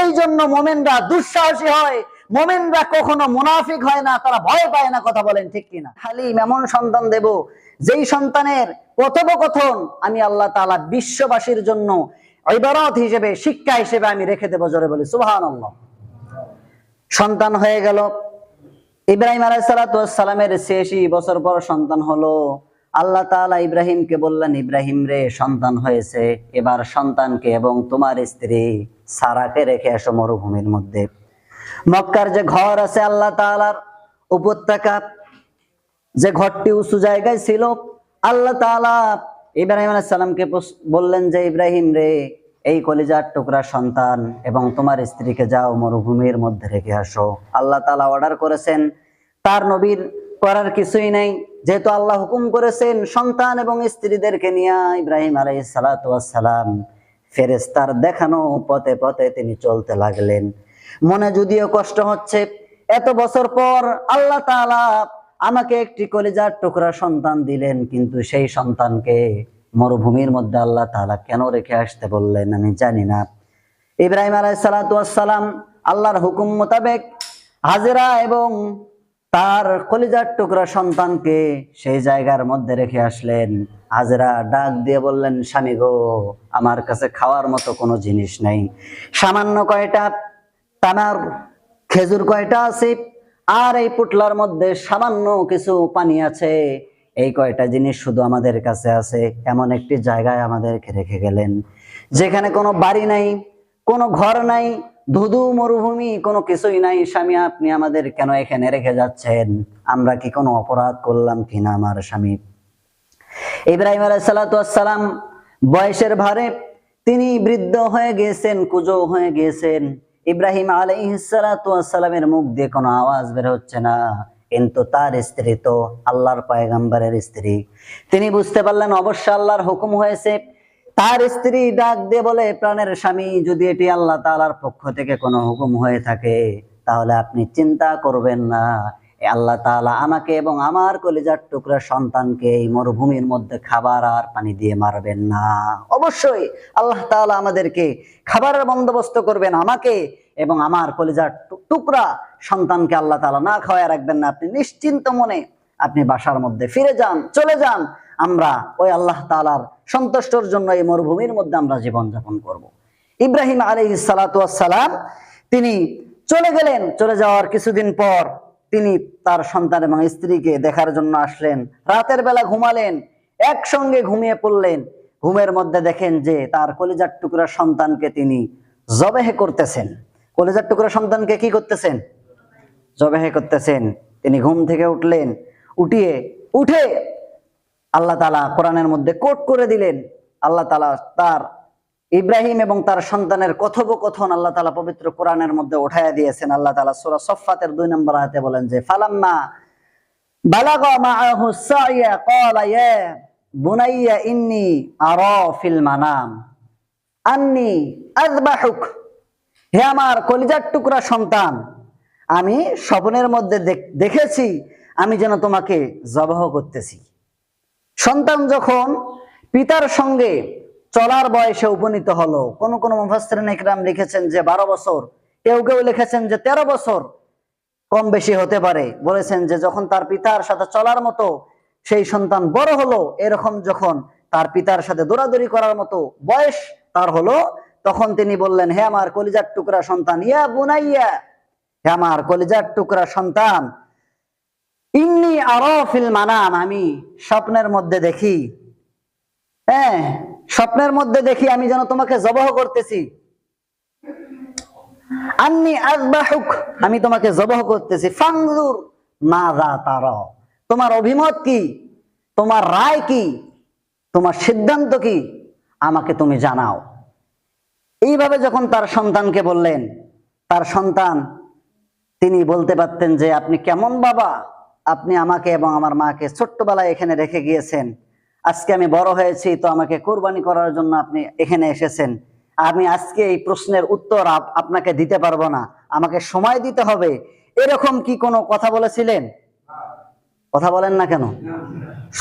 এই জন্য মোমেনরা দুঃসাহসী হয়, মোমেনরা কখনো মুনাফিক হয় না, তারা ভয় পায় না। কথা বলেন ঠিক কিনা? হালিম এমন সন্তান দেব যেই সন্তানের কথোপকথন আমি আল্লাহ তাআলা বিশ্ববাসীর জন্য ইবারত হিসেবে, শিক্ষা হিসেবে আমি রেখে দেব। জোরে বলি সুবহানাল্লাহ। সন্তান হয়ে গেল। ইব্রাহিম আলাইহিস সালাতু ওয়াস সালামের 86 বছর পর সন্তান হলো। আল্লাহ তাআলা ইব্রাহিমকে বললেন, ইব্রাহিম রে, সন্তান হয়েছে, এবার সন্তানকে এবং তোমার স্ত্রী সারাকে রেখে এসো মরুভূমির মধ্যে। মক্কার যে ঘর আছে আল্লাহ তাআলার উপত্যকা, যে ঘরটি উঁচু জায়গায় ছিল, আল্লাহ তাআলা ইব্রাহিম আলাইহিস সালামকে বললেন যে, ইব্রাহিম রে, এই কলিজার টুকরা সন্তান এবং তোমার স্ত্রীকে যাও মরুভূমির মধ্যে রেখে আসো। আল্লাহ তাআলা অর্ডার করেছেন, তার নবীর করার কিছুই নেই, যেহেতু আল্লাহ হুকুম করেছেন। সন্তান এবং স্ত্রীদেরকে নিয়ে ইব্রাহিম আলাইহিস সালাতু ওয়াস সালাম ফেরেশতার দেখানো পথে পথে তিনি চলতে লাগলেন। মনে যদিও কষ্ট হচ্ছে, এত বছর পর আল্লাহ তাআলা আমাকে একটি কলিজার টুকরা সন্তান দিলেন, কিন্তু সেই সন্তানকে মরুভূমির মধ্যে আল্লাহ তাআলা কেন রেখে আসতে বললেন আমি জানি না। ইব্রাহিম আলাইহিস সালাতু ওয়াস সালাম আল্লাহর হুকুম মোতাবেক হাজেরা এবং তার কলিজার টুকরা সন্তানকে সেই জায়গার মধ্যে রেখে আসলেন। হাজেরা ডাক দিয়ে বললেন, স্বামী গো, আমার কাছে খাওয়ার মতো কোনো জিনিস নেই, সামান্য কয়টা তানার খেজুর কয়টা আছে, আর এই পুটলার মধ্যে সামান্য কিছু পানি আছে, এই কয়টা জিনিস শুধু আমাদের কাছে আছে। এমন একটি জায়গায় আমাদেরকে রেখে গেলেন যেখানে কোনো বাড়ি নাই, কোনো ঘর নাই, ধুধু মরুভূমি, কোনো কিছুই নাই। স্বামী, আপনি আমাদের কেন এখানে রেখে যাচ্ছেন? আমরা কি কোনো অপরাধ করলাম কিনা আমার স্বামী? ইব্রাহিম আলাইহিস সালাতু ওয়াস সালাম বয়সের ভারে তিনি বৃদ্ধ হয়ে গিয়েছেন, কুজো হয়ে গিয়েছেন। ইব্রাহিম আলাইহিস সালাতু ওয়াস সালামের মুখ দিয়ে কোনো আওয়াজ বের হচ্ছে না, কিন্তু তার স্ত্রী তো আল্লাহর পয়গম্বরের স্ত্রী। তিনি বুঝতে পারলেন অবশ্যই আল্লাহর হুকুম হয়েছে। তার স্ত্রী ডাক দিয়ে বলে, প্রাণের স্বামী, যদি এটি আল্লাহ তাআলার পক্ষ থেকে কোনো হুকুম হয়ে থাকে তাহলে আপনি চিন্তা করবেন না, আল্লাহ তাআলা আমাকে এবং আমার কলিজার টুকরা সন্তানকে এই মরুভূমির মধ্যে খাবার আর পানি দিয়ে মারবেন না। অবশ্যই আল্লাহ তাআলা আমাদেরকে খাবারের বন্দোবস্ত করবেন, আমাকে এবং আমার কলিজার টুকরা সন্তানকে আল্লাহ তাআলা না খাওয়ায় রাখবেন না। আপনি নিশ্চিন্ত মনে আপনি বাসার মধ্যে ফিরে যান, চলে যান। আমরা ওই আল্লাহ তাআলার সন্তুষ্টর জন্য এই মরুভূমির মধ্যে আমরা জীবন যাপন করব। ইব্রাহিম আলাইহিস সালাতু ওয়াস সালাম তিনি চলে গেলেন। চলে যাওয়ার কিছুদিন পর তিনি তার সন্তান এবং স্ত্রীকে দেখার জন্য আসলেন। রাতের বেলা ঘুমালেন, একসঙ্গে ঘুমিয়ে পড়লেন। ঘুমের মধ্যে দেখেন যে তার কলিজার টুকরা সন্তানকে তিনি জবেহ করতেছেন। কলিজার টুকরা সন্তানকে কি করতেছেন? জবেহ করতেছেন। তিনি ঘুম থেকে উঠলেন, উঠে আল্লাহ তাআলা কোরআনের মধ্যে কোট করে দিলেন। আল্লাহ তাআলা তার ইব্রাহিম এবং তার সন্তানের কথোপকথন আল্লাহ তাআলা পবিত্র কোরআনের মধ্যে উঠায়া দিয়েছেন। আল্লাহ তাআলা সূরা সফফাতের 2 নম্বর আয়াতে বলেন যে, ফালাম্মা বালাগা মাআহু সাইয়া ক্বালা ইয়া বুনাইয়া ইন্নী আরা ফিল মানাম আন্নী আযবাহুক। হে আমার কলিজার টুকরা সন্তান, আমি স্বপ্নের মধ্যে দেখেছি আমি যেন তোমাকে জবাহ করতেছি। সন্তান যখন পিতার সঙ্গে চলার বয়সে উপনীত হলো, কোন কোন মুফাসসিরিন ইকরাম লিখেছেন যে 12 বছর, কেউ কেউ লিখেছেন যে 13 বছর, কম বেশি হতে পারে। বলেছেন যে যখন তার পিতার সাথে চলার মতো সেই সন্তান বড় হলো, এরকম যখন তার পিতার সাথে দৌড়াদৌড়ি করার মতো বয়স তার হলো, তখন তিনি বললেন, হে আমার কলিজার টুকরা সন্তান, ইয়া বুনাইয়া, হে আমার কলিজার টুকরা সন্তান, ইন্নী আরা ফিল মানাম, আমি স্বপ্নের মধ্যে দেখি, হ্যাঁ স্বপ্নের মধ্যে দেখি আমি যেন তোমাকে জবাহ করতেছি। আন্নী আযবাহুক, আমি তোমাকে জবাহ করতেছি। ফানজুর মাযা তারা, তোমার অভিমত কি, তোমার রায় কি, তোমার সিদ্ধান্ত কি, আমাকে তুমি জানাও। এইভাবে যখন তার সন্তানকে বললেন, তার সন্তান তিনি বলতে পারতেন যে, আপনি কেমন বাবা, আপনি আমাকে এবং আমার মাকে ছোট্টবেলায় এখানে রেখে গিয়েছেন, আজকে আমি বড় হয়েছি তো আমাকে কোরবানি করার জন্য আপনি এখানে এসেছেন, আমি আজকে এই প্রশ্নের উত্তর আপনাকে দিতে পারবো না, আমাকে সময় দিতে হবে, এরকম কি কোনো কথা বলেছিলেন? কথা বলেন না কেন?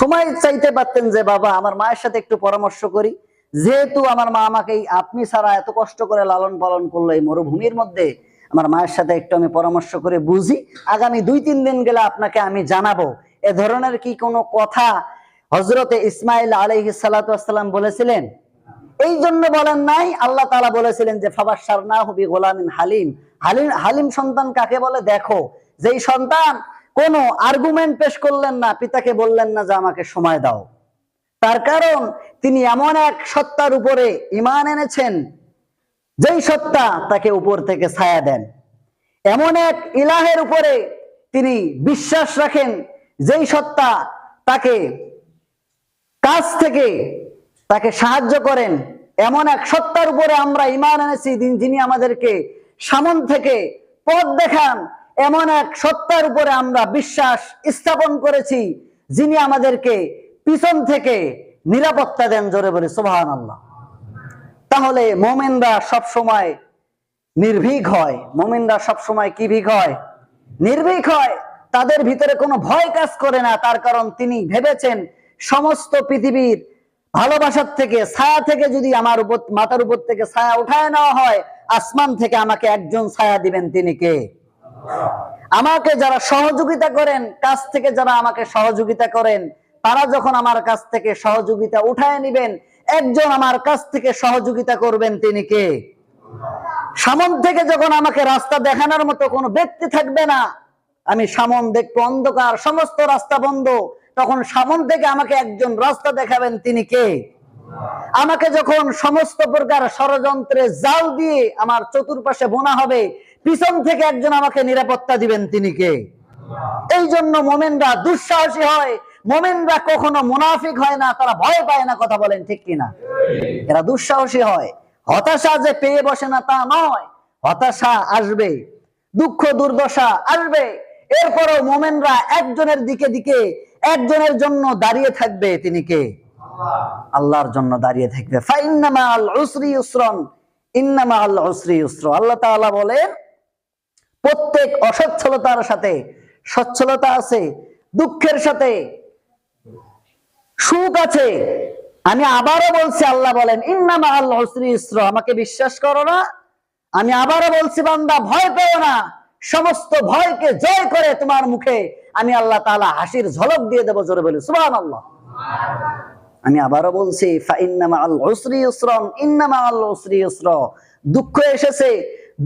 সময় চাইতে পারতেন যে, বাবা আমার মায়ের সাথে একটু পরামর্শ করি, যেহেতু আমার মা আমাকে আপনি ছাড়া এত কষ্ট করে লালন পালন করলো এই মরুভূমির মধ্যে, আমার মায়ের সাথে একটু আমি পরামর্শ করে বুঝি, আগামী 2-3 দিন গেলে আপনাকে আমি জানাবো। এ ধরনের কি কোনো কথা হযরতে ইসমাঈল আলাইহিস সালাতু ওয়াস সালাম বলেছিলেন? এই জন্য বলেন নাই, আল্লাহ তাআলা বলেছিলেন যে ফাবাশশারনাহু বিগুলামিন হালিম। হালিম সন্তান কাকে বলে? দেখো, যেই সন্তান কোনো আর্গুমেন্ট পেশ করলেন না, পিতাকে বললেন না যে আমাকে সময় দাও। তার কারণ তিনি এমন এক সত্তার উপরে ঈমান এনেছেন যেই সত্তা তাকে উপর থেকে ছায়া দেন। এমন এক ইলাহের উপরে তিনি বিশ্বাস রাখেন যেই সত্তা তাকে কাছ থেকে তাকে সাহায্য করেন। এমন এক সত্তার উপরে আমরা ঈমান এনেছি যিনি আমাদেরকে সামন থেকে পথ দেখান। এমন এক সত্তার উপরে আমরা বিশ্বাস স্থাপন করেছি যিনি আমাদেরকে পিছন থেকে নিরাপত্তা দেন। জোরে বলি সুবহানাল্লাহ। তাহলে মুমিনরা সব সময় নির্ভীক হয়। মুমিনরা সব সময় কি ভীক হয়? নির্ভীক হয়। তাদের ভিতরে কোনো ভয় কাজ করে না। তার কারণ তিনি ভেবেছেন সমস্ত পৃথিবীর ভালোবাসার থেকে, ছায়া থেকে যদি আমার উপর, মাথার উপর থেকে ছায়া উঠায় নেওয়া হয়, আসমান থেকে আমাকে একজন ছায়া দিবেন। তিনি কে? আমাকে যারা সহযোগিতা করেন, কাছ থেকে যারা আমাকে সহযোগিতা করেন, তারা যখন আমার কাছ থেকে সহযোগিতা উঠায় নিবেন, একজন আমার কাছ থেকে সহযোগিতা করবেন। তিনি কে? সামন থেকে যখন আমাকে রাস্তা দেখানোর মতো কোনো ব্যক্তি থাকবে না, আমি সামন দেখবো অন্ধকার, সমস্ত রাস্তা বন্ধ, তখন সামন থেকে আমাকে একজন রাস্তা দেখাবেন। তিনি কে? আমাকে যখন সমস্ত প্রকার ষড়যন্ত্রে জাল দিয়ে আমার চতুর্পাশে বোনা হবে, পিছন থেকে একজন আমাকে নিরাপত্তা দিবেন। তিনি কে? এই জন্য মোমেনরা দুঃসাহসী হয়। মোমেনরা কখনো মুনাফিক হয় না, তারা ভয় পায় না। কথা বলেন ঠিক কিনা? এরা দুঃসাহসী হয়। হতাশা যে পেয়ে বসে না তা নয়, হতাশা আসবে, দুঃখ দুর্দশা আসবে, এরপরও মোমেনরা একজনের দিকে একজনের জন্য দাঁড়িয়ে থাকবে। তিনি কে? আল্লাহর জন্য দাঁড়িয়ে থাকবে। ফাইন্না মাআল উসরি ইউসরান, ইন্না মাআল উসরি ইউসরা। আল্লাহ তাআলা বলেন প্রত্যেক অসচ্ছলতার সাথে সচ্ছলতা আছে, দুঃখের সাথে সুখ আছে। আমি আবারও বলছি, আল্লাহ বলেন ইন্না মাআল উসরি ইউসরা। আমাকে বিশ্বাস করো না? আমি আবারও বলছি বান্দা, ভয় পেও না। সমস্ত ভয়কে জয় করে তোমার মুখে আমি আল্লাহ তাআলা হাসির ঝলক দিয়ে দেব। জোরে বলি সুবহানাল্লাহ। আমি আবারও বলছি ফাইন্না মাআল উসরি ইউসরান, ইন্না মাআল উসরি ইউসরা। দুঃখ এসেছে,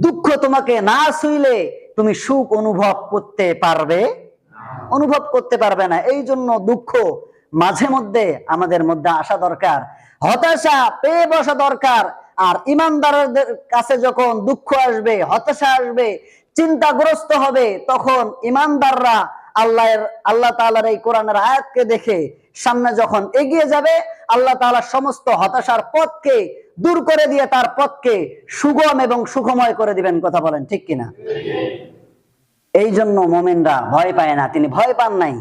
দুঃখ তোমাকে না ছুঁইলে তুমি সুখ অনুভব করতে পারবে? অনুভব করতে পারবে না। এই জন্য দুঃখ মাঝে মধ্যে আমাদের মধ্যে আসা দরকার, হতাশা পেয়ে বসা দরকার। আর ইমানদারদের কাছে যখন দুঃখ আসবে, হতাশা আসবে, চিন্তাগ্রস্ত হবে, তখন ইমানদাররা আল্লাহ তাআলার এই কোরআনের আয়াতকে দেখে সামনে যখন এগিয়ে যাবে, আল্লাহ তাআলা সমস্ত হতাশার পথকে দূর করে দিয়ে তার পথকে সুগম এবং সুখময় করে দিবেন। কথা বলেন ঠিক কিনা? এই জন্য মুমিনরা ভয় পায় না। তিনি ভয় পান নাই।